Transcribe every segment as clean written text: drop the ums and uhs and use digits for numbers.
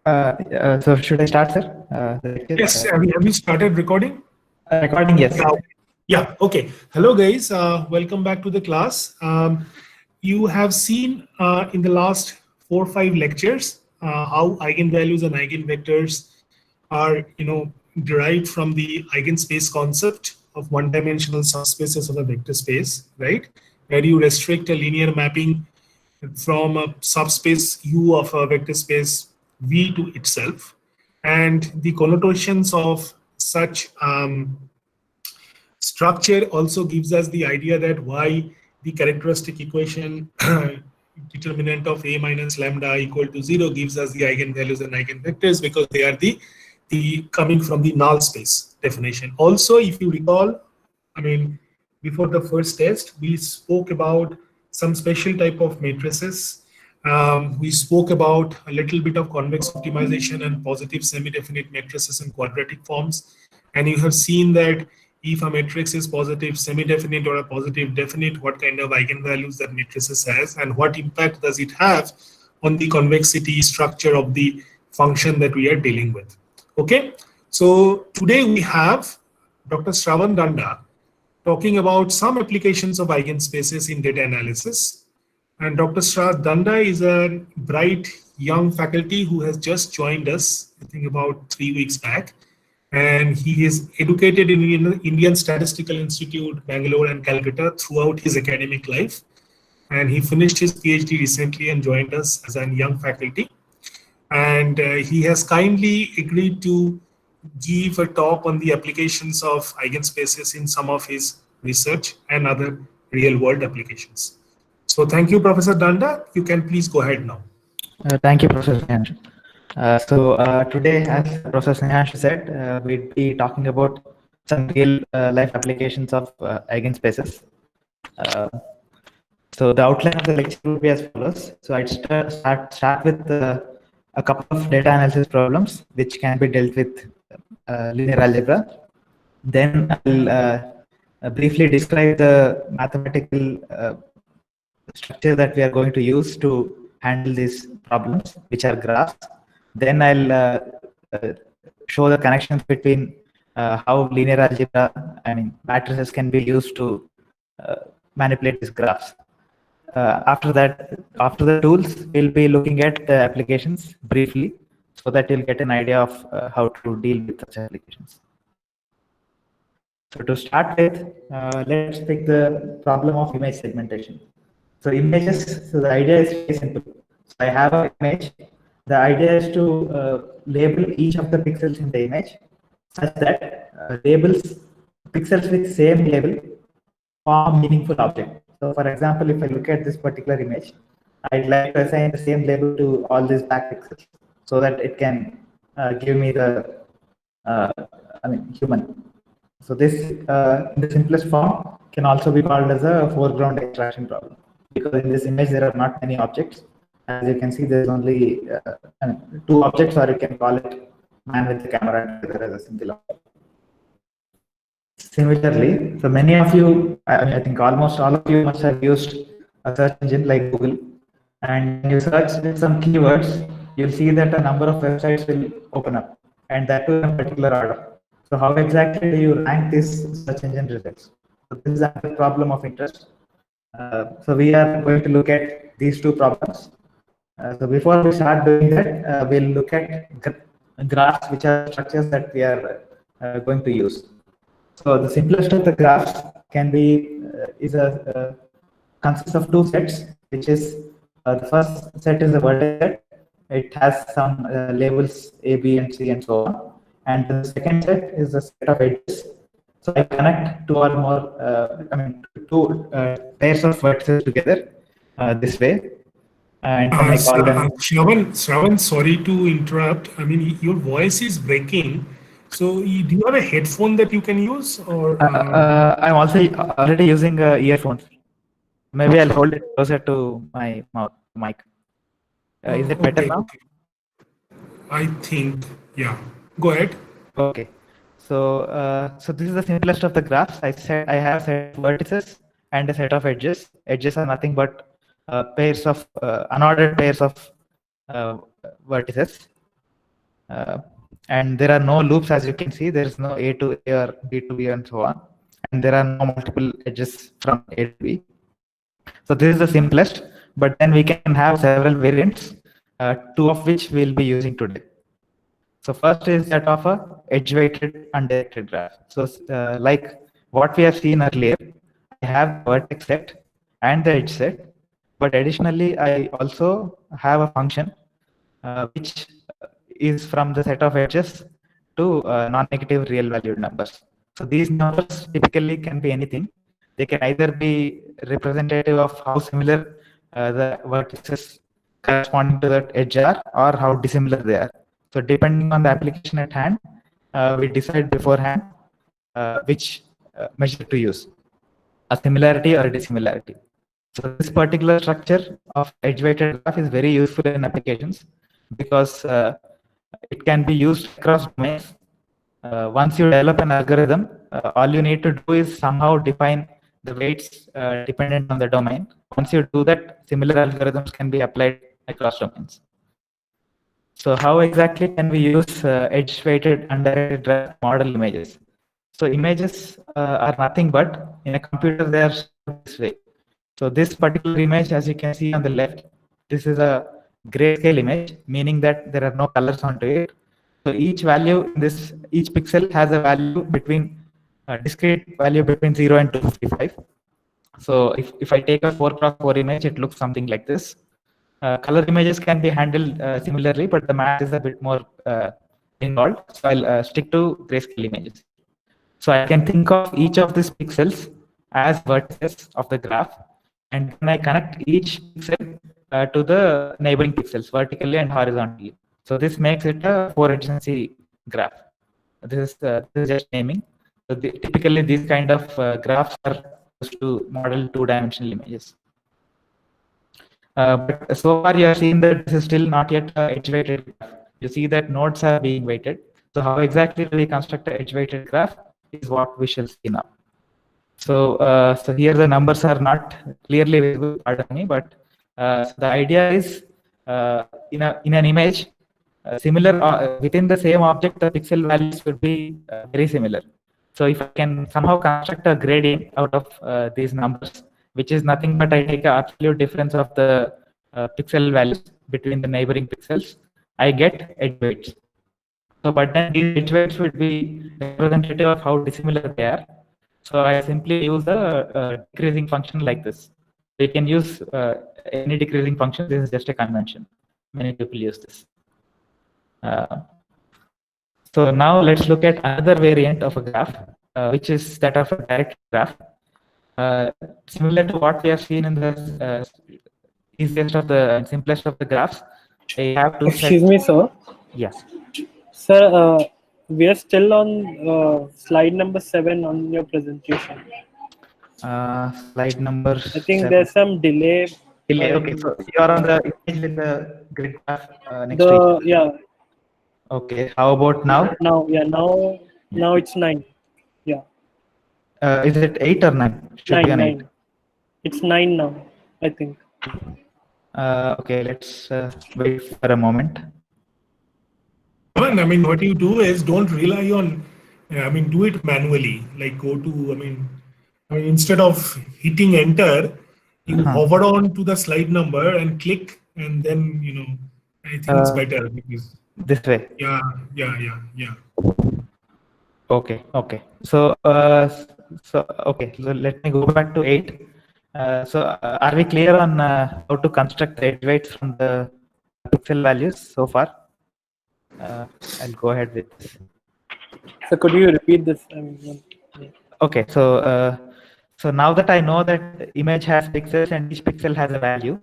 So should I start, sir? Yes, have you started recording? Recording, yes. Yeah, okay. Hello, guys. Welcome back to the class. You have seen in the last 4 or 5 lectures how eigenvalues and eigenvectors are, derived from the eigenspace concept of one-dimensional subspaces of a vector space, right? Where you restrict a linear mapping from a subspace U of a vector space V to itself. And the connotations of such structure also gives us the idea that why the characteristic equation determinant of A minus lambda equal to 0 gives us the eigenvalues and eigenvectors, because they are the coming from the null space definition. Also, if you recall, I mean, before the first test, we spoke about some special type of matrices. We spoke about a little bit of convex optimization and positive semi-definite matrices in quadratic forms. And you have seen that if a matrix is positive semi-definite or a positive definite, what kind of eigenvalues that matrices has and what impact does it have on the convexity structure of the function that we are dealing with. Okay, so today we have Dr. Shravan Danda talking about some applications of eigenspaces in data analysis. And Dr. Shravan Danda is a bright young faculty who has just joined us, I think about 3 weeks back. And he is educated in Indian Statistical Institute, Bangalore and Calcutta throughout his academic life. And he finished his PhD recently and joined us as a young faculty. And he has kindly agreed to give a talk on the applications of eigenspaces in some of his research and other real world applications. So thank you, Professor Danda. You can please go ahead now. Thank you, Professor Snehanshu. Today, as Professor Snehanshu said, we'd be talking about some real life applications of eigenspaces. So the outline of the lecture will be as follows. So I'd start with a couple of data analysis problems which can be dealt with linear algebra. Then I'll briefly describe the mathematical structure that we are going to use to handle these problems, which are graphs. Then I'll show the connections between how linear algebra, matrices can be used to manipulate these graphs. After the tools, we'll be looking at the applications briefly so that you'll get an idea of how to deal with such applications. So to start with, let's take the problem of image segmentation. So images, so the idea is very simple. So I have an image. The idea is to label each of the pixels in the image such that labels pixels with same label form meaningful object. So for example, if I look at this particular image, I'd like to assign the same label to all these back pixels so that it can give me the human. So this, in the simplest form, can also be called as a foreground extraction problem, because in this image there are not many objects. As you can see, there's only 2 objects, or you can call it man with the camera together as a single object. Similarly, so many of you, I think almost all of you must have used a search engine like Google, and when you search with some keywords, you'll see that a number of websites will open up, and that too in a particular order. So how exactly do you rank these search engine results? So this is another problem of interest. So we are going to look at these 2 problems. So before we start doing that, we'll look at graphs, which are structures that we are going to use. So the simplest of the graphs can be consists of 2 sets, which is the first set is a vertex set. It has some labels A, B, and C, and so on. And the second set is a set of edges. So I connect 2 or more, 2 pairs of vertices together this way. And I call them. Shravan, sorry to interrupt. I mean, your voice is breaking. So do you have a headphone that you can use, or? I'm also already using earphones. Maybe I'll hold it closer to my mic. Is it better now? Okay. I think, yeah. Go ahead. Okay. So this is the simplest of the graphs. I have a set of vertices and a set of edges. Edges are nothing but pairs of unordered pairs of vertices. And there are no loops, as you can see. There is no A to A or B to B and so on. And there are no multiple edges from A to B. So this is the simplest, but then we can have several variants, two of which we'll be using today. So first is that of a edge-weighted undirected graph. So like what we have seen earlier, I have the vertex set and the edge set, but additionally, I also have a function which is from the set of edges to non-negative real valued numbers. So these numbers typically can be anything. They can either be representative of how similar the vertices corresponding to that edge are, or how dissimilar they are. So depending on the application at hand, we decide beforehand which measure to use, a similarity or a dissimilarity. So this particular structure of edge-weighted graph is very useful in applications because it can be used across domains. Once you develop an algorithm, all you need to do is somehow define the weights dependent on the domain. Once you do that, similar algorithms can be applied across domains. So how exactly can we use edge-weighted undirected graph model images? So images are nothing but in a computer they are stored this way. So this particular image, as you can see on the left, this is a grayscale image, meaning that there are no colors onto it. So each value in this, each pixel has a value between discrete value between 0 and 255. So if I take a 4x4 image, it looks something like this. Color images can be handled similarly, but the math is a bit more involved. So I'll stick to grayscale images. So I can think of each of these pixels as vertices of the graph, and then I connect each pixel to the neighboring pixels vertically and horizontally. So this makes it a 4-adjacency graph. This is just naming. So typically, these kind of graphs are used to model two-dimensional images. But so far, you have seen that this is still not yet an edge-weighted graph. You see that nodes are being weighted. So how exactly do we construct an edge-weighted graph is what we shall see now. So, so here the numbers are not clearly visible, pardon me, but so the idea is in an image, similar within the same object, the pixel values would be very similar. So if I can somehow construct a gradient out of these numbers, which is nothing but I take an absolute difference of the pixel values between the neighboring pixels, I get edge weights. So, but then these edge weights would be representative of how dissimilar they are. So I simply use a decreasing function like this. You can use any decreasing function. This is just a convention. Many people use this. So now let's look at another variant of a graph, which is that of a direct graph. Similar to what we have seen in the easiest of the simplest of the graphs, I have two Excuse sets. me, sir. Yes. Sir, we are still on slide number 7 on your presentation. Slide number. I think 7. there's some delay. Okay, so you are on the image with the grid graph next to The each. yeah. Okay, how about now? Now it's 9. Yeah. Is it 8 or 9? Should be 9, an 8. 9. It's 9 now, I think. Okay, let's wait for a moment. I mean, what you do is don't rely on, do it manually. Like go to, instead of hitting enter, you hover on to the slide number and click, and then, I think it's better because. This way. Yeah. Okay. So, okay. So let me go back to 8. Are we clear on how to construct the edge weights from the pixel values so far? I'll go ahead with this. So could you repeat this? Okay. So now that I know that the image has pixels and each pixel has a value,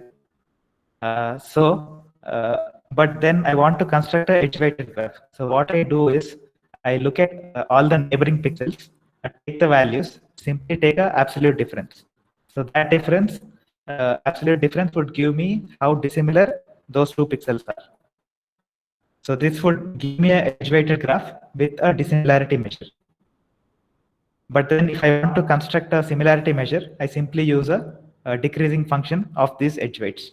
but then I want to construct an edge-weighted graph. So what I do is I look at all the neighboring pixels, I take the values, simply take an absolute difference. So that difference, absolute difference would give me how dissimilar those two pixels are. So this would give me an edge-weighted graph with a dissimilarity measure. But then if I want to construct a similarity measure, I simply use a decreasing function of these edge weights.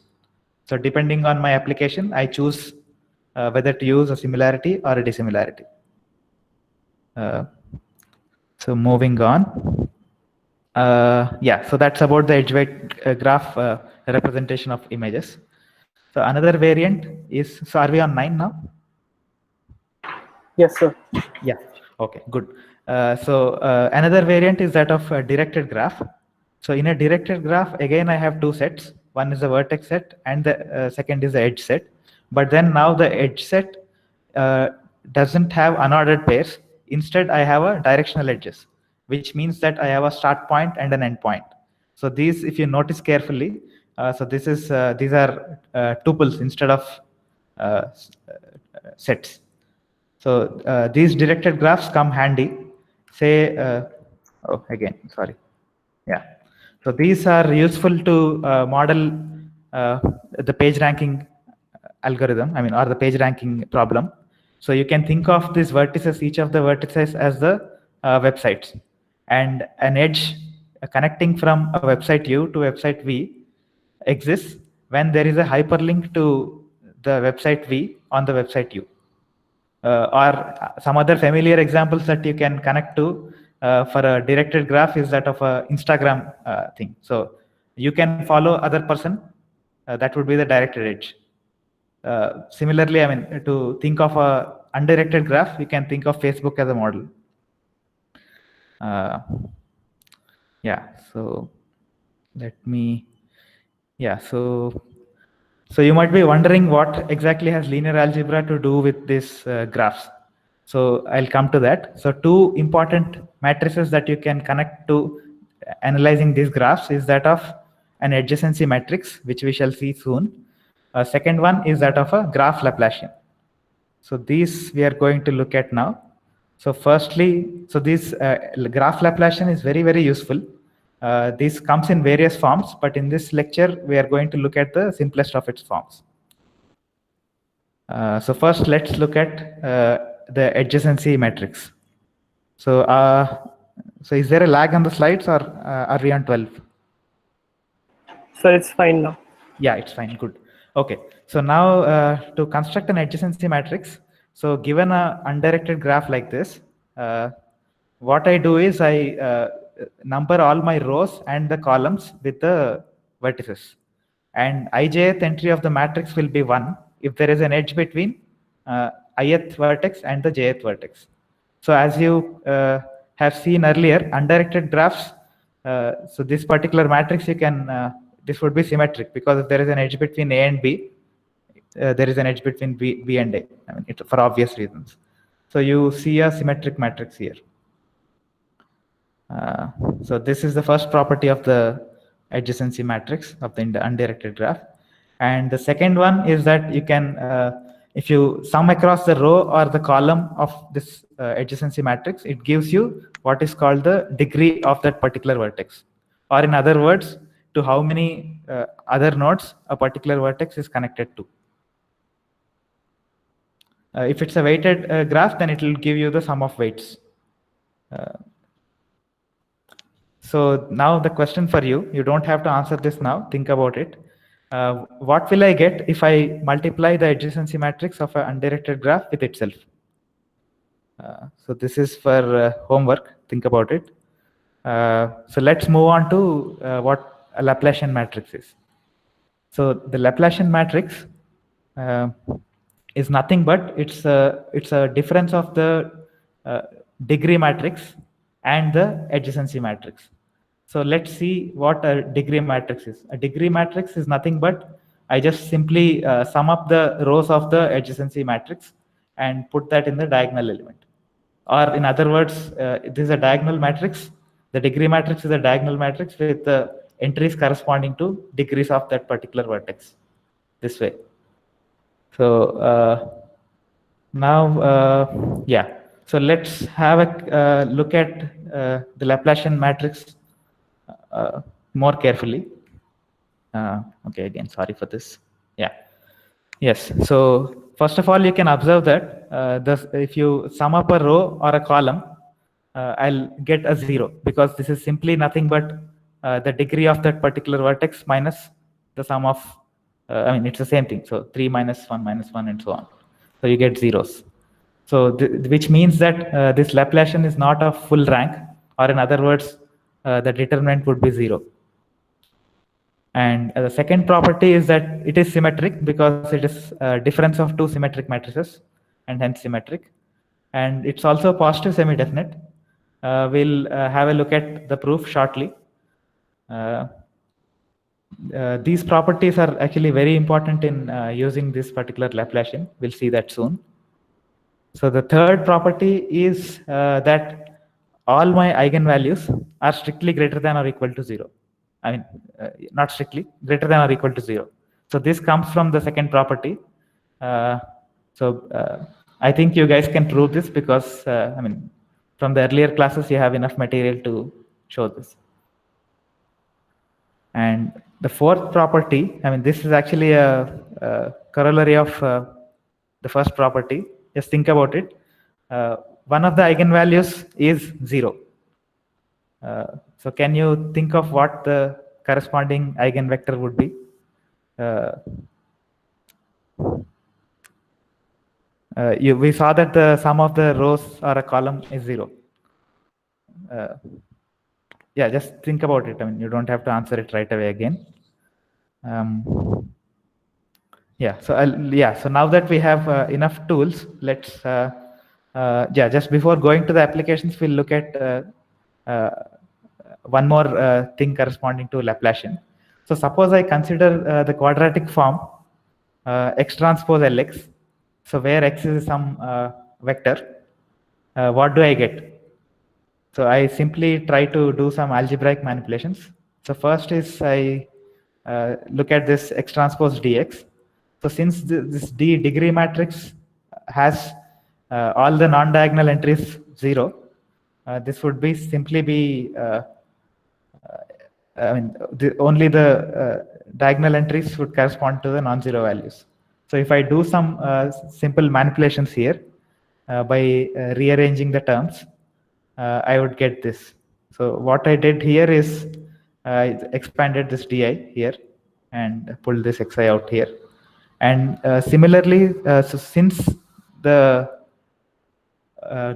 So depending on my application, I choose whether to use a similarity or a dissimilarity. So moving on. Yeah, so that's about the edge weight graph representation of images. So another variant is, so are we on 9 now? Yes, sir. Yeah, okay, good. Another variant is that of a directed graph. So in a directed graph, again, I have two sets. One is the vertex set and the second is the edge set. But then now the edge set doesn't have unordered pairs. Instead, I have a directional edges, which means that I have a start point and an end point. So these, if you notice carefully, so this is these are tuples instead of sets. So these directed graphs come handy. Say, oh, again, sorry. Yeah. So these are useful to model the page ranking algorithm, I mean, or the page ranking problem. So you can think of these vertices, each of the vertices as the websites, and an edge connecting from a website U to website V exists when there is a hyperlink to the website V on the website U. Or some other familiar examples that you can connect to for a directed graph is that of a Instagram thing. So you can follow other person, that would be the directed edge. Similarly, I mean, to think of a undirected graph, you can think of Facebook as a model. Yeah, so let me, yeah, so you might be wondering what exactly has linear algebra to do with these graphs. So I'll come to that. So two important matrices that you can connect to analyzing these graphs is that of an adjacency matrix, which we shall see soon. Second one is that of a graph Laplacian. So these we are going to look at now. So firstly, so this graph Laplacian is very, very useful. This comes in various forms, but in this lecture, we are going to look at the simplest of its forms. So first, let's look at the adjacency matrix. So, so is there a lag on the slides, or are we on 12? Sir, it's fine now. Yeah, it's fine. Good. Okay. So now to construct an adjacency matrix, so given a undirected graph like this, what I do is I number all my rows and the columns with the vertices. And ijth entry of the matrix will be 1 if there is an edge between ith vertex and the jth vertex. So as you have seen earlier, undirected graphs, so this particular matrix, you can, this would be symmetric, because if there is an edge between A and B, there is an edge between B and A, I mean, for obvious reasons. So you see a symmetric matrix here. So this is the first property of the adjacency matrix of the undirected graph. And the second one is that you can, if you sum across the row or the column of this adjacency matrix, it gives you what is called the degree of that particular vertex. Or in other words, to how many other nodes a particular vertex is connected to. If it's a weighted graph, then it will give you the sum of weights. So now the question for you, you don't have to answer this now, think about it. What will I get if I multiply the adjacency matrix of an undirected graph with itself? So this is for homework, think about it. So let's move on to what a Laplacian matrix is. So the Laplacian matrix is nothing but it's a difference of the degree matrix and the adjacency matrix. So let's see what a degree matrix is. A degree matrix is nothing but I just simply sum up the rows of the adjacency matrix and put that in the diagonal element. Or in other words, this is a diagonal matrix. The degree matrix is a diagonal matrix with the entries corresponding to degrees of that particular vertex, this way. So now, yeah. So let's have a look at the Laplacian matrix more carefully. Okay, again, sorry for this. Yeah. Yes. So first of all, you can observe that if you sum up a row or a column, I'll get a 0, because this is simply nothing but the degree of that particular vertex minus the sum of, I mean, it's the same thing. So 3 minus 1 minus 1 and so on. So you get zeros. So which means that this Laplacian is not a full rank, or in other words, the determinant would be 0. And the second property is that it is symmetric because it is a difference of two symmetric matrices and hence symmetric. And it's also positive semi-definite. We'll have a look at the proof shortly. These properties are actually very important in using this particular Laplacian. We'll see that soon. So the third property is that all my eigenvalues are strictly greater than or equal to 0. I mean, not strictly, greater than or equal to 0. So this comes from the second property. I think you guys can prove this because, I mean, from the earlier classes, you have enough material to show this. And the fourth property, I mean, this is actually a corollary of the first property. Just think about it. One of the eigenvalues is 0. So can you think of what the corresponding eigenvector would be? We saw that the sum of the rows or a column is 0. Yeah, just think about it. I mean, you don't have to answer it right away again. Yeah, so now that we have enough tools, let's just before going to the applications, we'll look at one more thing corresponding to Laplacian. So suppose I consider the quadratic form x transpose Lx, so where x is some vector, what do I get? So I simply try to do some algebraic manipulations. So first is I look at this x transpose dx. So since this D degree matrix has all the non-diagonal entries 0, this would be simply be I mean, only the diagonal entries would correspond to the non-zero values. So if I do some simple manipulations here by rearranging the terms, I would get this. So what I did here is I expanded this di here and pulled this xi out here. And similarly, so since the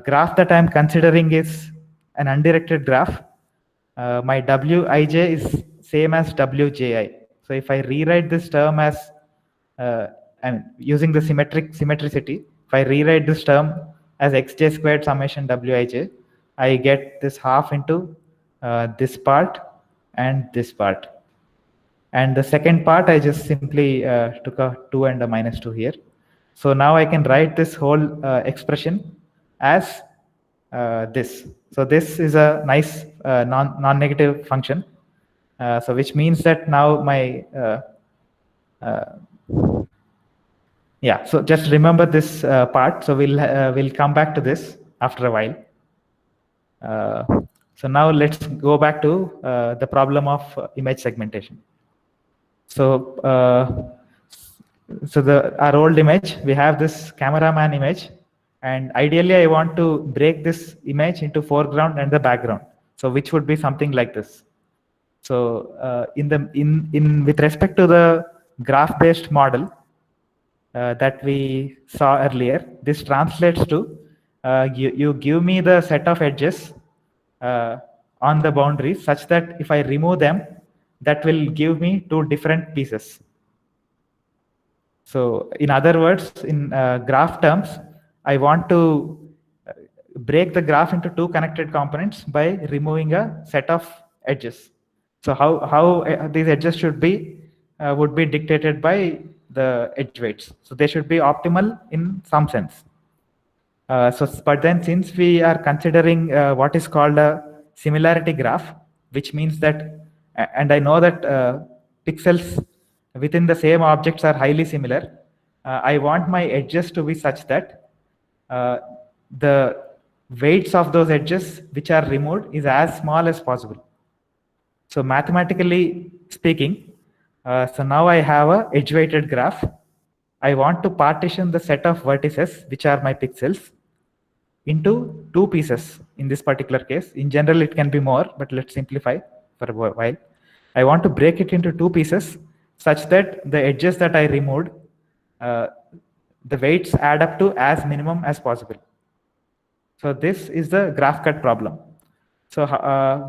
graph that I'm considering is an undirected graph, my wij is same as wji. So if I rewrite this term as, and using the symmetricity, if I rewrite this term as xj squared summation wij, I get this half into this part and this part. And the second part, I just simply took a 2 and a -2 here. So now I can write this whole expression as this. So this is a nice non-negative function. So which means that now my, yeah, so just remember this part. So we'll come back to this after a while. So now let's go back to the problem of image segmentation. So, our old image, we have this cameraman image, and ideally I want to break this image into foreground and the background. So which would be something like this. So with respect to the graph-based model that we saw earlier, this translates to you give me the set of edges on the boundaries such that if I remove them, that will give me two different pieces. So in other words, in graph terms, I want to break the graph into two connected components by removing a set of edges. So how these edges should be would be dictated by the edge weights. So they should be optimal in some sense. But then since we are considering what is called a similarity graph, which means that, and I know that pixels within the same objects are highly similar, I want my edges to be such that the weights of those edges which are removed is as small as possible. So mathematically speaking, so now I have a edge weighted graph. I want to partition the set of vertices, which are my pixels, into two pieces in this particular case. In general, it can be more, but let's simplify for a while. I want to break it into two pieces such that the edges that I removed, the weights add up to as minimum as possible. So this is the graph cut problem. So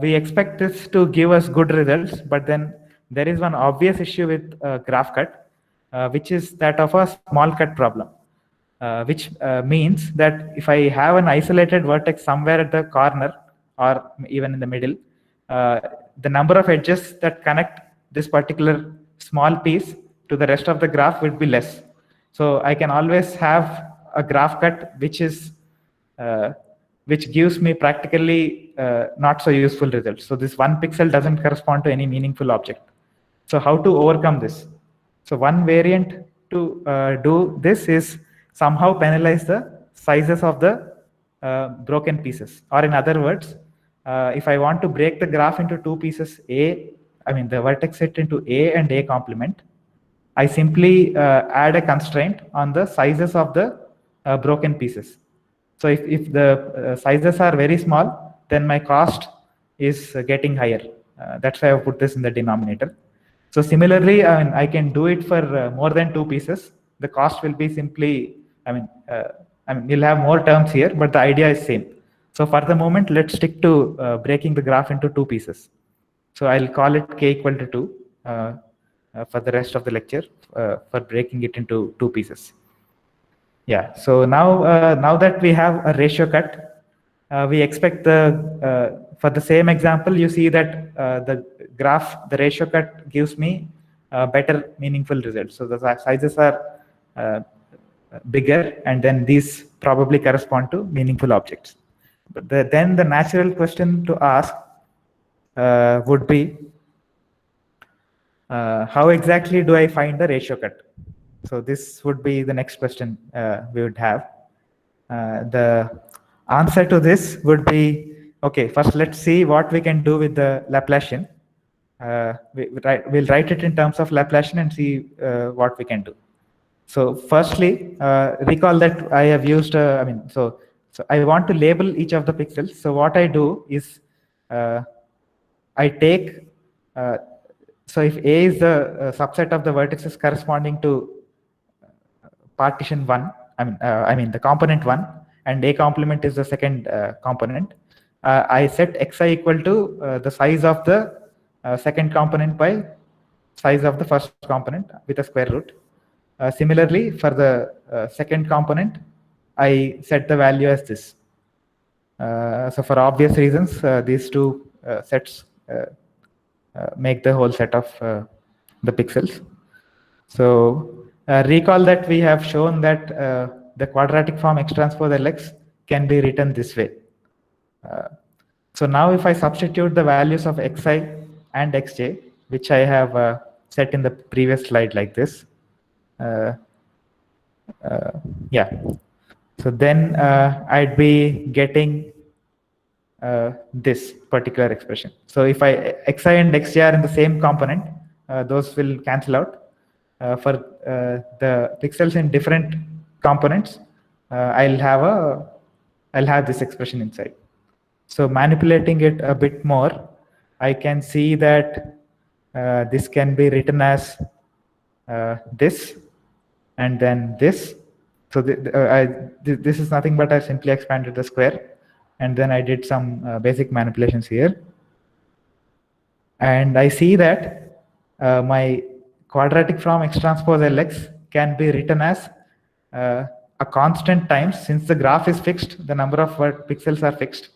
we expect this to give us good results, but then there is one obvious issue with graph cut, which is that of a small cut problem, which means that if I have an isolated vertex somewhere at the corner or even in the middle, the number of edges that connect this particular small piece to the rest of the graph will be less. So I can always have a graph cut which gives me practically not so useful results. So this one pixel doesn't correspond to any meaningful object. So how to overcome this? So one variant to do this is somehow penalize the sizes of the broken pieces. Or in other words, if I want to break the graph into two pieces, the vertex set into A and A complement, I simply add a constraint on the sizes of the broken pieces. So if the sizes are very small, then my cost is getting higher. That's why I put this in the denominator. So similarly, I can do it for more than two pieces. The cost will be simply, you'll have more terms here, but the idea is same. So for the moment, let's stick to breaking the graph into two pieces. So I'll call it k equal to 2 for the rest of the lecture for breaking it into two pieces. Yeah, so now that we have a ratio cut, we expect for the same example, you see that the ratio cut gives me better meaningful results. So the sizes are bigger, and then these probably correspond to meaningful objects. But then the natural question to ask would be, how exactly do I find the ratio cut? So this would be the next question we would have. The answer to this would be, okay, first let's see what we can do with the Laplacian. We'll write it in terms of Laplacian and see what we can do. So firstly, recall that I have used, so I want to label each of the pixels. So what I do is I take, so if A is the subset of the vertices corresponding to partition 1, the component 1, and A complement is the second component, I set xi equal to the size of the second component by size of the first component with a square root. Similarly, for the second component, I set the value as this. So for obvious reasons, these two sets make the whole set of the pixels. So recall that we have shown that the quadratic form x transpose Lx can be written this way. So now if I substitute the values of xi and xj, which I have set in the previous slide like this, yeah. So then I'd be getting this particular expression. So if xi and xj are in the same component, those will cancel out. For the pixels in different components, I'll have this expression inside. So manipulating it a bit more, I can see that this can be written as this and then this. So this is nothing but I simply expanded the square, and then I did some basic manipulations here. And I see that my quadratic form x transpose Lx can be written as a constant times, since the graph is fixed, the number of pixels are fixed.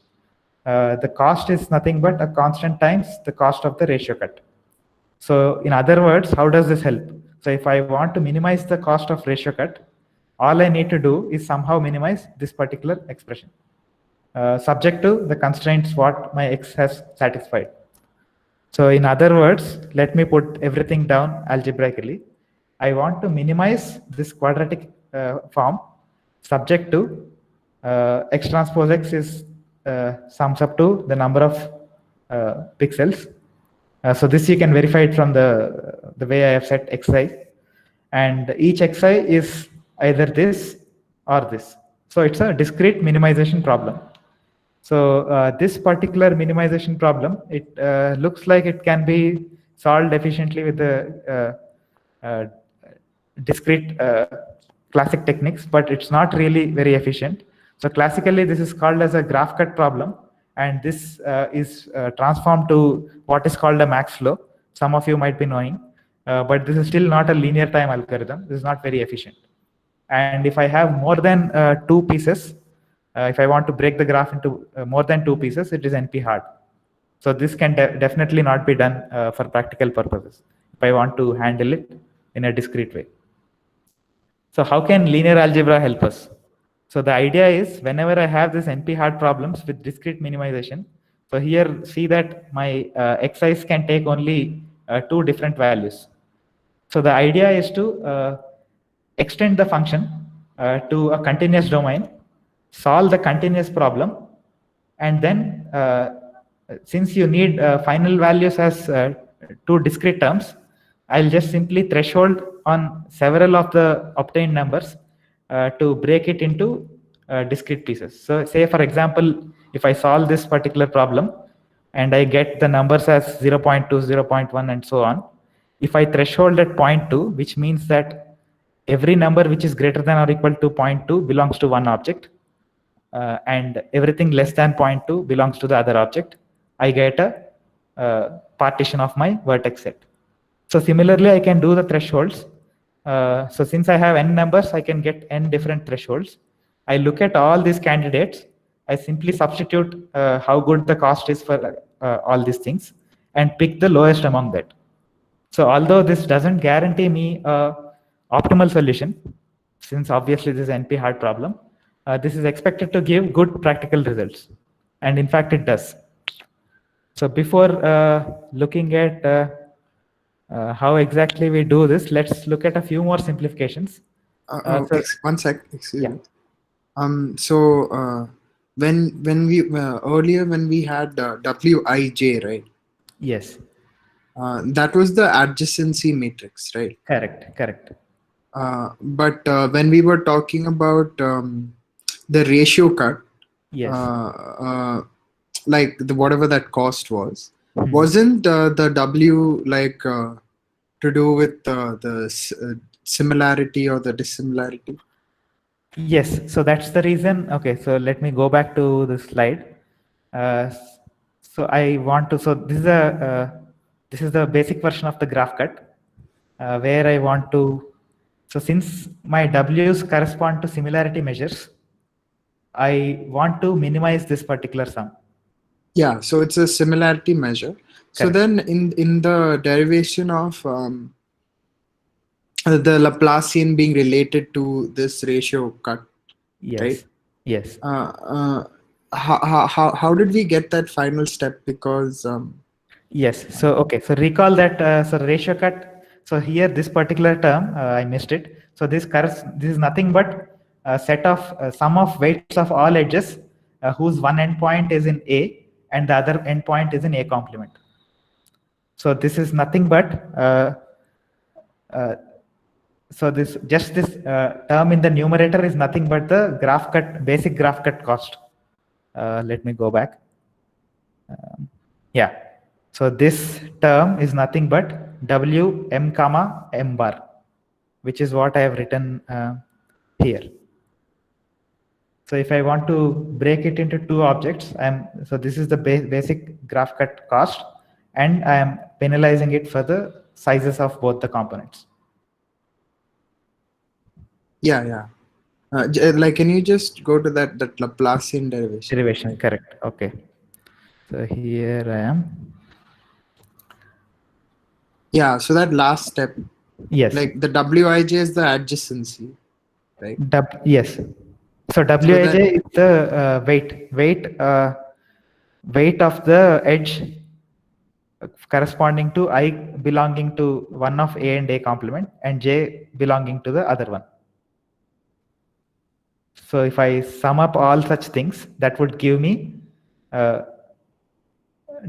The cost is nothing but a constant times the cost of the ratio cut. So in other words, how does this help? So if I want to minimize the cost of ratio cut, all I need to do is somehow minimize this particular expression, subject to the constraints what my x has satisfied. So in other words, let me put everything down algebraically. I want to minimize this quadratic form subject to x transpose x is sums up to the number of pixels. So this you can verify it from the way I have set xi, and each xi is either this or this. So it's a discrete minimization problem. So this particular minimization problem, it looks like it can be solved efficiently with the discrete classic techniques, but it's not really very efficient. So classically, this is called as a graph cut problem, and this is transformed to what is called a max flow. Some of you might be knowing, but this is still not a linear time algorithm. This is not very efficient. And if I have more than two pieces, if I want to break the graph into more than two pieces, it is NP hard. So this can definitely not be done for practical purposes if I want to handle it in a discrete way. So how can linear algebra help us? So the idea is whenever I have this NP hard problems with discrete minimization, so here see that my xi's can take only two different values. So the idea is to extend the function to a continuous domain, solve the continuous problem, and then since you need final values as two discrete terms, I'll just simply threshold on several of the obtained numbers to break it into discrete pieces. So say for example, if I solve this particular problem and I get the numbers as 0.2, 0.1 and so on, if I threshold at 0.2, which means that every number which is greater than or equal to 0.2 belongs to one object, and everything less than 0.2 belongs to the other object, I get a partition of my vertex set. So similarly, I can do the thresholds. So since I have n numbers, I can get n different thresholds. I look at all these candidates. I simply substitute how good the cost is for all these things and pick the lowest among that. So although this doesn't guarantee me a optimal solution, since obviously this is an NP hard problem, this is expected to give good practical results. And in fact, it does. So before looking at how exactly we do this, let's look at a few more simplifications. One sec, excuse Yeah. me. When we earlier when we had Wij, right? Yes, That was the adjacency matrix, right? correct. But when we were talking about the ratio cut, Yes. like the whatever that cost was, Mhm. wasn't the W like to do with the similarity or the dissimilarity? Yes, so that's the reason. Okay, so let me go back to the slide. So I want to. So this is the basic version of the graph cut, where I want to. So since my W's correspond to similarity measures, I want to minimize this particular sum. Yeah, so it's a similarity measure. So Correct. then in the derivation of the Laplacian being related to this ratio cut, Yes. right? Yes. How did we get that final step? Because Yes. So okay. So recall that. So ratio cut. So here this particular term I missed it. So this is nothing but a set of sum of weights of all edges whose one endpoint is in A and the other endpoint is in A complement. So this is nothing but so this term in the numerator is nothing but the basic graph cut cost. Let me go back. Yeah. So this term is nothing but W m comma m bar, which is what I have written here. So if I want to break it into two objects, so this is the basic graph cut cost, and I am penalizing it for the sizes of both the components. yeah. Like, can you just go to that Laplacian derivation? Derivation, correct. Okay. So here I am. Yeah. So that last step, Yes. like the Wij is the adjacency, right? Yes. So Wij is the weight of the edge corresponding to I belonging to one of A and A complement and J belonging to the other one. So if I sum up all such things, that would give me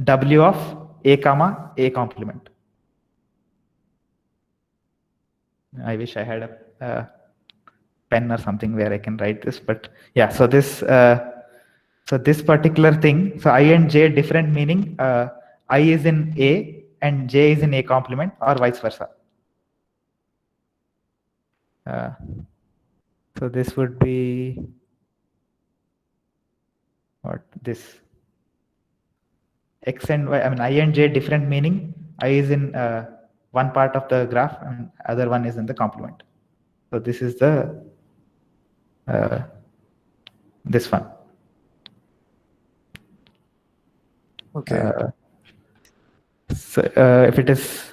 W of A comma A complement. I wish I had a pen or something where I can write this, but yeah. So this particular thing. So I and J different meaning. I is in A and J is in A complement, or vice versa. So this would be what this x and y. I mean I and j different meaning. I is in one part of the graph and other one is in the complement. So this is the this one. Okay. So if it is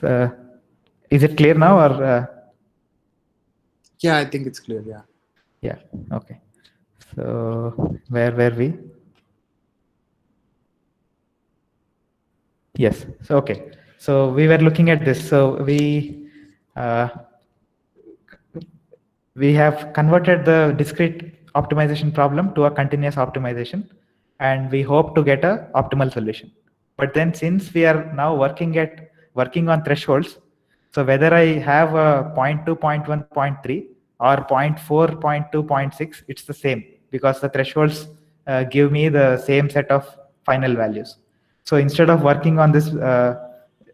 it clear now or? Yeah, I think it's clear. Yeah. Yeah. Okay. So where were we? Yes. So okay. So we were looking at this. So we have converted the discrete optimization problem to a continuous optimization, and we hope to get a optimal solution. But then since we are now working on thresholds, so whether I have a 0.2, 0.1, 0.3 or 0.4, 0.2, 0.6, it's the same because the thresholds give me the same set of final values. So instead of working on this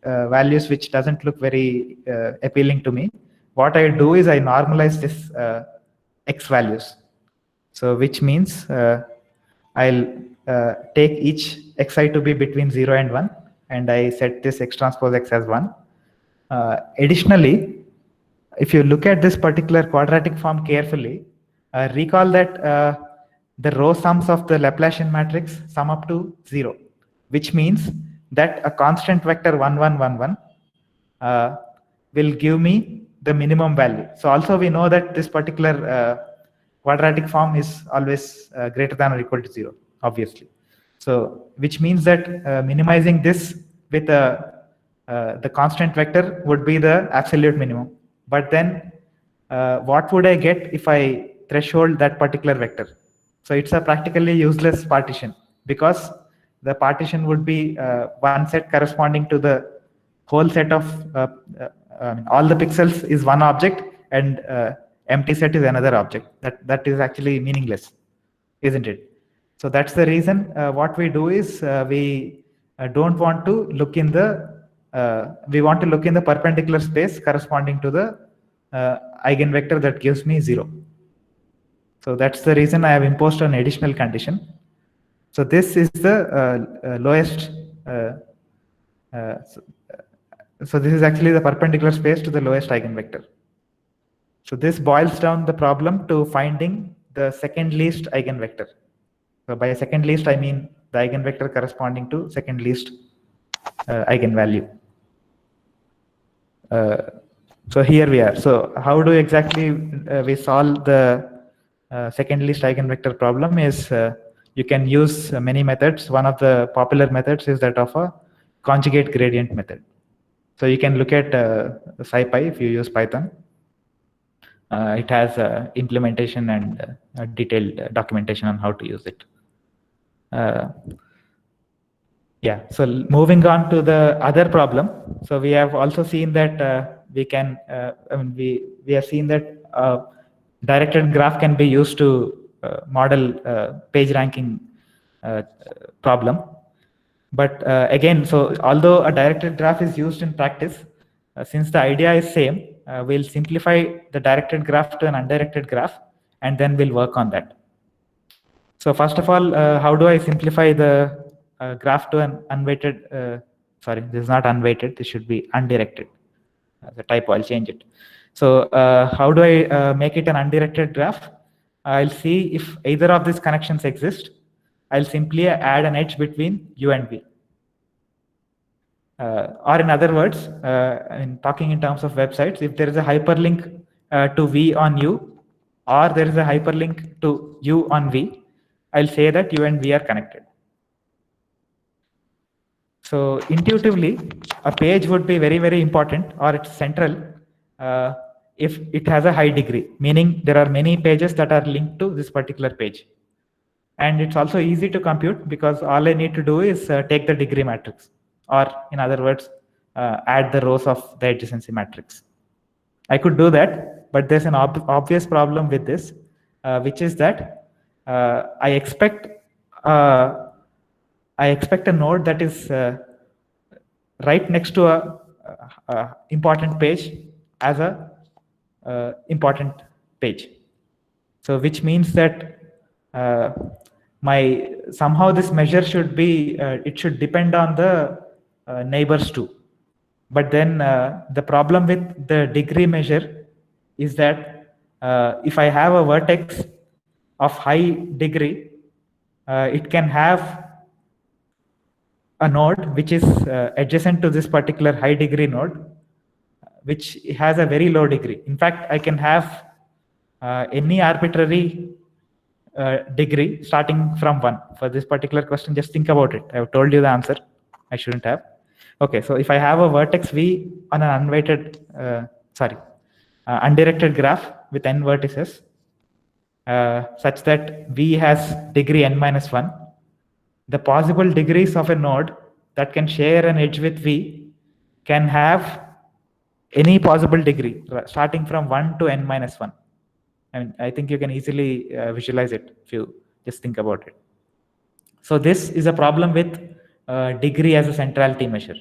values which doesn't look very appealing to me, what I do is I normalize this x values. So which means I'll take each xi to be between 0 and 1, and I set this x transpose x as 1. Additionally, if you look at this particular quadratic form carefully, recall that the row sums of the Laplacian matrix sum up to 0, which means that a constant vector 1, 1, 1, 1 will give me the minimum value. So also we know that this particular quadratic form is always greater than or equal to 0, obviously. So which means that minimizing this with the constant vector would be the absolute minimum. But then what would I get if I threshold that particular vector? So it's a practically useless partition because the partition would be one set corresponding to the whole set of all the pixels is one object and empty set is another object. That is actually meaningless, isn't it? So that's the reason what we do is we don't want to look in the we want to look in the perpendicular space corresponding to the eigenvector that gives me 0. So that's the reason I have imposed an additional condition. So this is the lowest. So this is actually the perpendicular space to the lowest eigenvector. So this boils down the problem to finding the second least eigenvector. So by second least, I mean the eigenvector corresponding to second least eigenvalue. So here we are. So how do exactly we solve the second least eigenvector problem is you can use many methods. One of the popular methods is that of a conjugate gradient method. So you can look at SciPy if you use Python. It has implementation and detailed documentation on how to use it. Yeah, so moving on to the other problem. So we have also seen that we can, I mean, we have seen that directed graph can be used to model page ranking problem. But again, so although a directed graph is used in practice, since the idea is same, we'll simplify the directed graph to an undirected graph, and then we'll work on that. So first of all, how do I simplify the graph to an unweighted, sorry, this is not unweighted, this should be undirected. The typo, I'll change it. So how do I make it an undirected graph? I'll see if either of these connections exist. I'll simply add an edge between U and V. Or in other words, in talking in terms of websites, if there is a hyperlink to V on U, or there is a hyperlink to U on V, I'll say that U and V are connected. So intuitively, a page would be very, very important, or it's central if it has a high degree, meaning there are many pages that are linked to this particular page. And it's also easy to compute because all I need to do is take the degree matrix, or in other words, add the rows of the adjacency matrix. I could do that, but there's an obvious problem with this, which is that I expect a node that is right next to a important page as a important page. So which means that somehow this measure should be, it should depend on the neighbors too. But then the problem with the degree measure is that if I have a vertex of high degree, it can have a node which is adjacent to this particular high degree node, which has a very low degree. In fact, I can have any arbitrary degree starting from 1. For this particular question, just think about it. I've told you the answer. I shouldn't have. Okay, so if I have a vertex V on an undirected graph with n vertices, such that V has degree n minus 1, the possible degrees of a node that can share an edge with V can have any possible degree starting from 1 to n minus 1. I think you can easily visualize it if you just think about it. So this is a problem with degree as a centrality measure.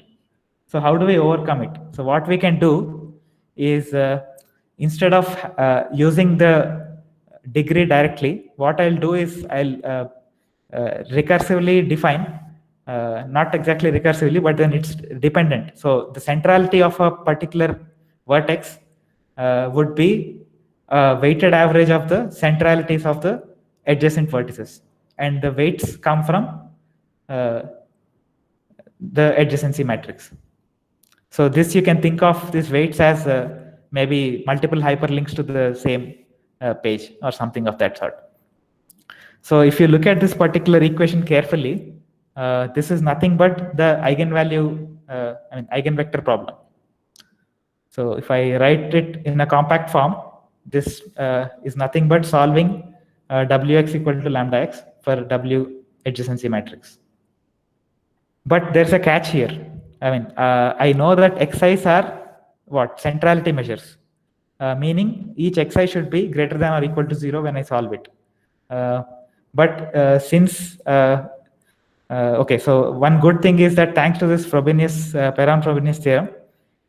So how do we overcome it? So what we can do is instead of using the degree directly, what I'll do is I'll recursively define, not exactly recursively, but then it's dependent. So the centrality of a particular vertex would be weighted average of the centralities of the adjacent vertices, and the weights come from the adjacency matrix. So this, you can think of these weights as maybe multiple hyperlinks to the same page or something of that sort. So if you look at this particular equation carefully, this is nothing but the eigenvalue, eigenvector problem. So if I write it in a compact form, this is nothing but solving Wx equal to lambda x for W adjacency matrix. But there's a catch here. I know that xi's are what? Centrality measures, meaning each xi should be greater than or equal to 0 when I solve it. Okay, so one good thing is that thanks to this Perron-Frobenius theorem,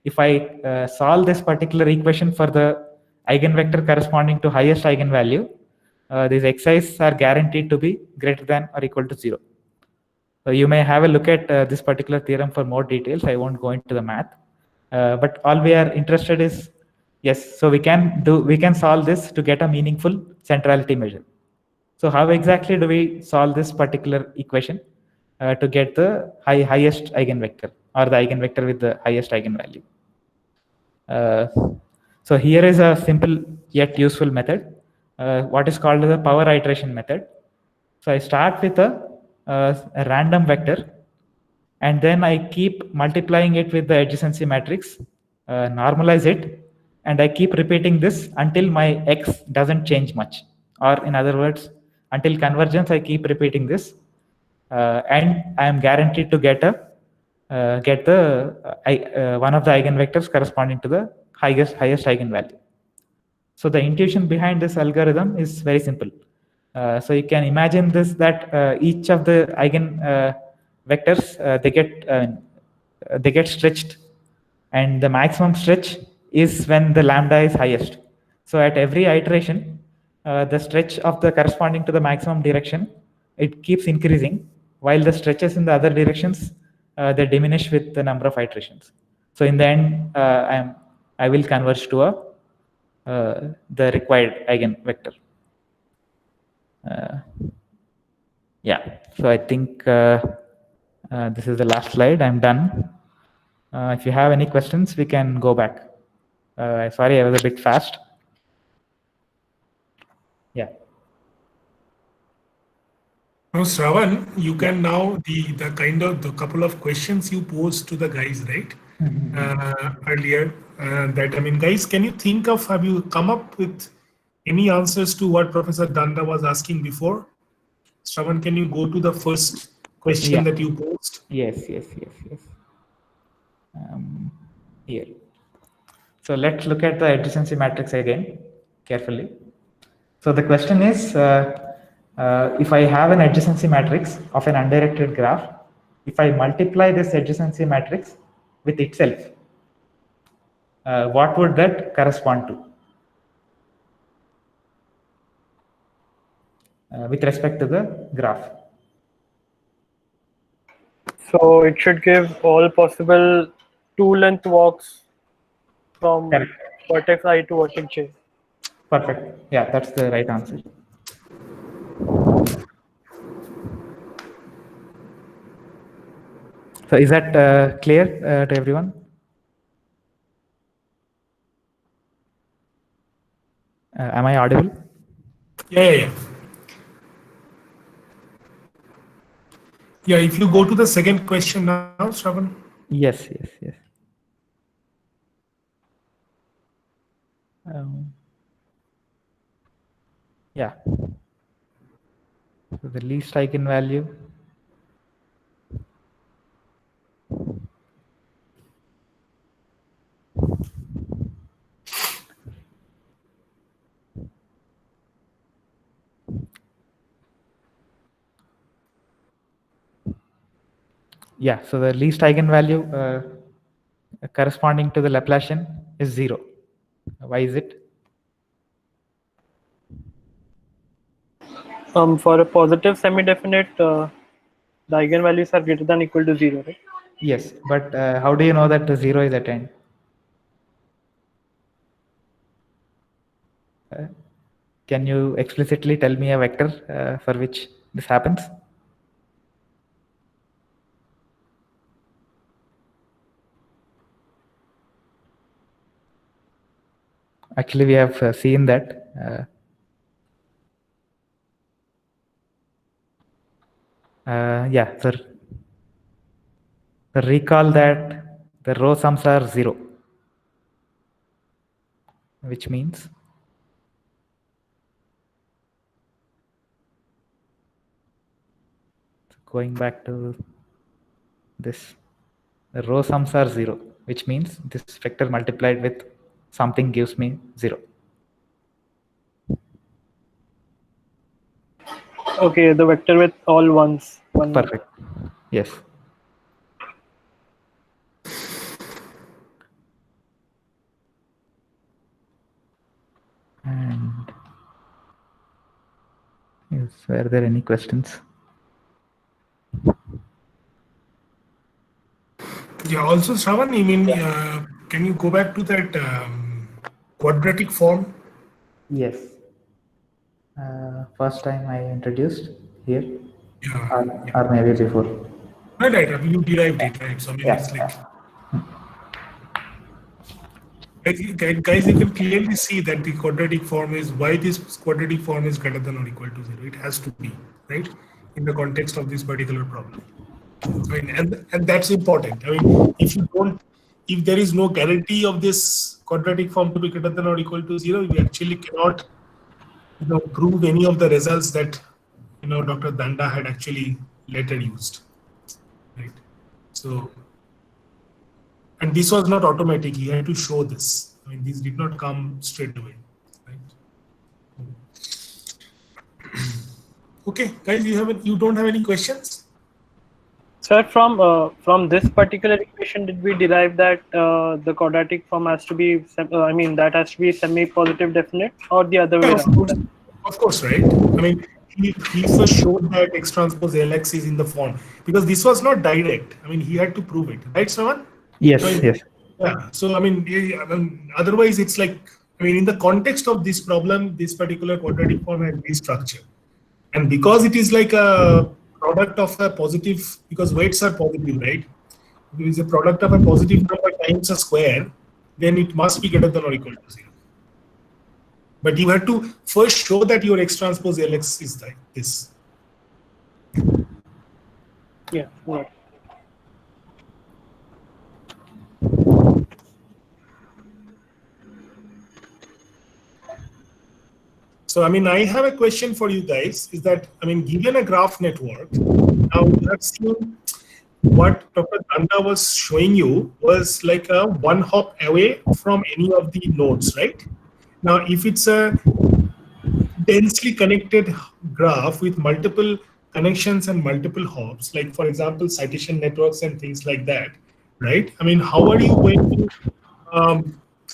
if I solve this particular equation for the eigenvector corresponding to highest eigenvalue, these xi's are guaranteed to be greater than or equal to 0. So you may have a look at this particular theorem for more details. I won't go into the math, but all we are interested is, yes, so we can solve this to get a meaningful centrality measure. So how exactly do we solve this particular equation to get the highest eigenvector, or the eigenvector with the highest eigenvalue? So here is a simple yet useful method, what is called the power iteration method. So I start with a random vector, and then I keep multiplying it with the adjacency matrix, normalize it, and I keep repeating this until my x doesn't change much. Or in other words, until convergence, I keep repeating this, and I am guaranteed to get one of the eigenvectors corresponding to the highest eigenvalue. So the intuition behind this algorithm is very simple. So you can imagine this, that each of the eigenvectors they get stretched, and the maximum stretch is when the lambda is highest. So at every iteration, the stretch of the corresponding to the maximum direction, it keeps increasing, while the stretches in the other directions they diminish with the number of iterations. So in the end, I will converge to the required eigenvector. Yeah, so I think this is the last slide. I'm done. If you have any questions, we can go back. Sorry, I was a bit fast. Yeah. Now, Shravan, you can now the couple of questions you posed to the guys, right? Earlier, guys, can you think of, have you come up with any answers to what Professor Danda was asking before? Shravan, can you go to the first question that you posed? Yes. Here. So let's look at the adjacency matrix again carefully. So the question is, if I have an adjacency matrix of an undirected graph, if I multiply this adjacency matrix with itself, what would that correspond to? with respect to the graph. So it should give all possible two length walks from Correct. vertex I to vertex J. Perfect. Yeah, that's the right answer. So is that clear to everyone? Am I audible? Yeah. Yeah, if you go to the second question now, Shravan. Yes. Yeah. So the least eigenvalue. Yeah, so the least eigenvalue corresponding to the Laplacian is 0. Why is it? For a positive semi-definite, the eigenvalues are greater than or equal to 0, right? Yes, but how do you know that the 0 is attained? Can you explicitly tell me a vector for which this happens? Actually, we have seen that. Yeah, sir. Recall that the row sums are 0, which means going back to this, the row sums are 0, which means this vector multiplied with something gives me 0. Okay, the vector with all ones. Perfect. Yes. And yes, were there any questions? Yeah, also Shravan, I mean, can you go back to that quadratic form? Yes. First time I introduced here, Yeah. or maybe before. Right. You derived it, right? So I mean, Yeah. it's like, guys, you can clearly see that the quadratic form is why this quadratic form is greater than or equal to 0. It has to be, right, in the context of this particular problem. I mean, and that's important. I mean, if there is no guarantee of this quadratic form to be greater than or equal to 0, we actually cannot, prove any of the results that Dr. Danda had actually later used, right? So, and this was not automatic. He had to show this. I mean, these did not come straight away, right? Okay, guys, you don't have any questions? Sir, from this particular equation, did we derive that the quadratic form has to be, that has to be semi-positive definite, or the other way around? Of course, right? I mean, he first showed that X transpose LX is in the form, because this was not direct. I mean, he had to prove it, right, Shravan? Yes, I mean, yes. Yeah. So, I mean, otherwise, it's like, I mean, in the context of this problem, this particular quadratic form has this structure. And because it is like a product of a positive, because weights are positive, right? If it is a product of a positive number times a square, then it must be greater than or equal to 0. But you have to first show that your X transpose LX is like this. Yeah. Right. So, I mean, I have a question for you guys, is that, I mean, given a graph network, now you have seen what Dr. Danda was showing you was like a one hop away from any of the nodes, right? Now, if it's a densely connected graph with multiple connections and multiple hops, like for example, citation networks and things like that, right? I mean, how are you going to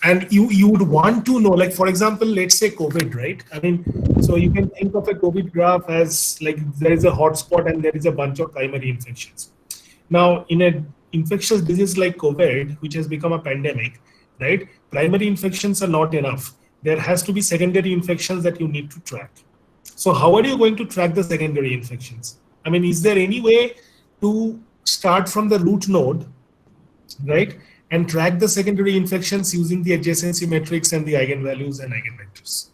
And you would want to know, like, for example, let's say COVID, right? I mean, so you can think of a COVID graph as like there is a hotspot and there is a bunch of primary infections. Now, in an infectious disease like COVID, which has become a pandemic, right? Primary infections are not enough. There has to be secondary infections that you need to track. So how are you going to track the secondary infections? I mean, is there any way to start from the root node, right, and track the secondary infections using the adjacency matrix and the eigenvalues and eigenvectors?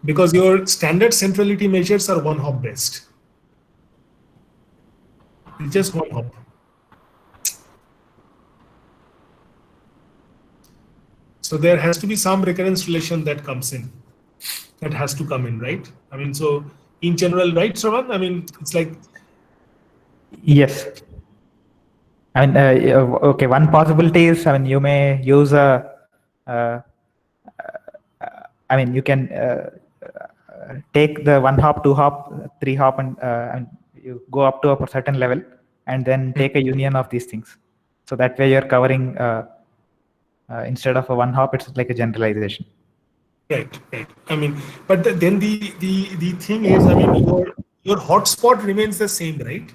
Because your standard centrality measures are one hop based. It's just one hop. So there has to be some recurrence relation that comes in, that has to come in, right? I mean, so in general, right, Shravan? I mean, it's like. Yes. I mean, okay, one possibility is, I mean, you may use I mean, you can take the 1 hop, 2 hop, 3 hop, and you go up to a certain level, and then take a union of these things. So that way you're covering, instead of a 1 hop, it's like a generalization. Right. I mean, but then the thing is, I mean, your hotspot remains the same, right?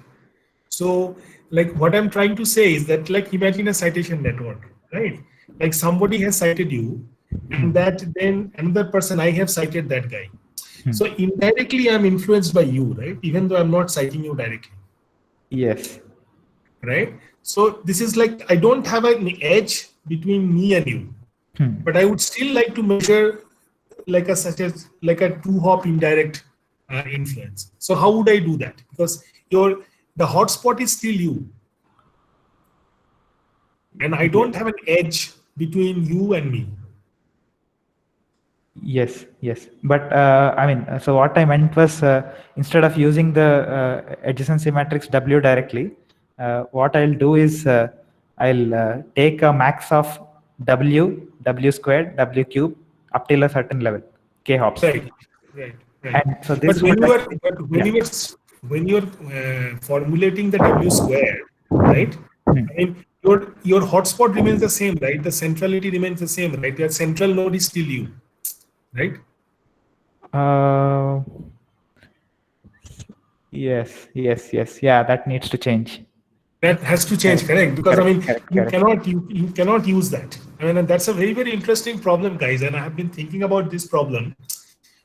So, like, what I'm trying to say is that, like, imagine a citation network, right? Like, somebody has cited you, and that then another person, I have cited that guy. So indirectly, I'm influenced by you, right? Even though I'm not citing you directly. Yes. Right. So this is like, I don't have an edge between me and you, but I would still like to measure like a such as like a 2 hop indirect influence. So how would I do that? Because the hotspot is still you, and I don't have an edge between you and me. Yes. But I mean, so what I meant was, instead of using the adjacency matrix W directly, what I'll do is I'll take a max of W squared, W cube up till a certain level, K hops. Right. And so this But when you are formulating the W square, right? I mean, your hotspot remains the same, right? The centrality remains the same, right? Your central node is still you, right? Yes. Yeah, that needs to change. That has to change, correct? Because Correct. you cannot use that. I mean, and that's a very, very interesting problem, guys. And I have been thinking about this problem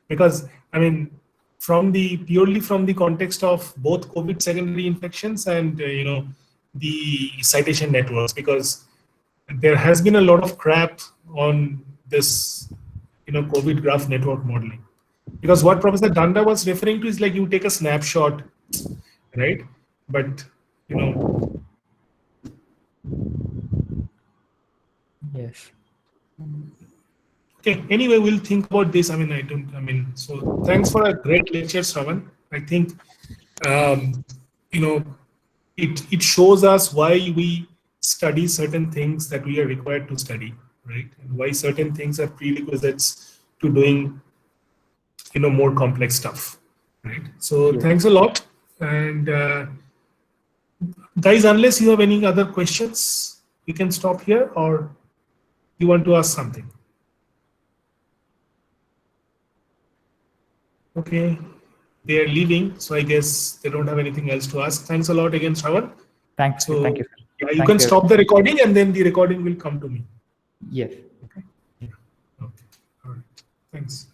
because, I mean, purely from the context of both COVID secondary infections and the citation networks, because there has been a lot of crap on this COVID graph network modeling. Because what Professor Danda was referring to is like you take a snapshot, right? But Yes. Okay. Anyway, we'll think about this. So thanks for a great lecture, Shravan. I think, it shows us why we study certain things that we are required to study, right? And why certain things are prerequisites to doing, more complex stuff, right? So Thanks a lot. And guys, unless you have any other questions, we can stop here, or you want to ask something? Okay, they are leaving, so I guess they don't have anything else to ask. Thanks a lot again, Shravan. Thank you. Yeah, you can stop the recording, and then the recording will come to me. Yes. Okay. Yeah. Okay. All right. Thanks.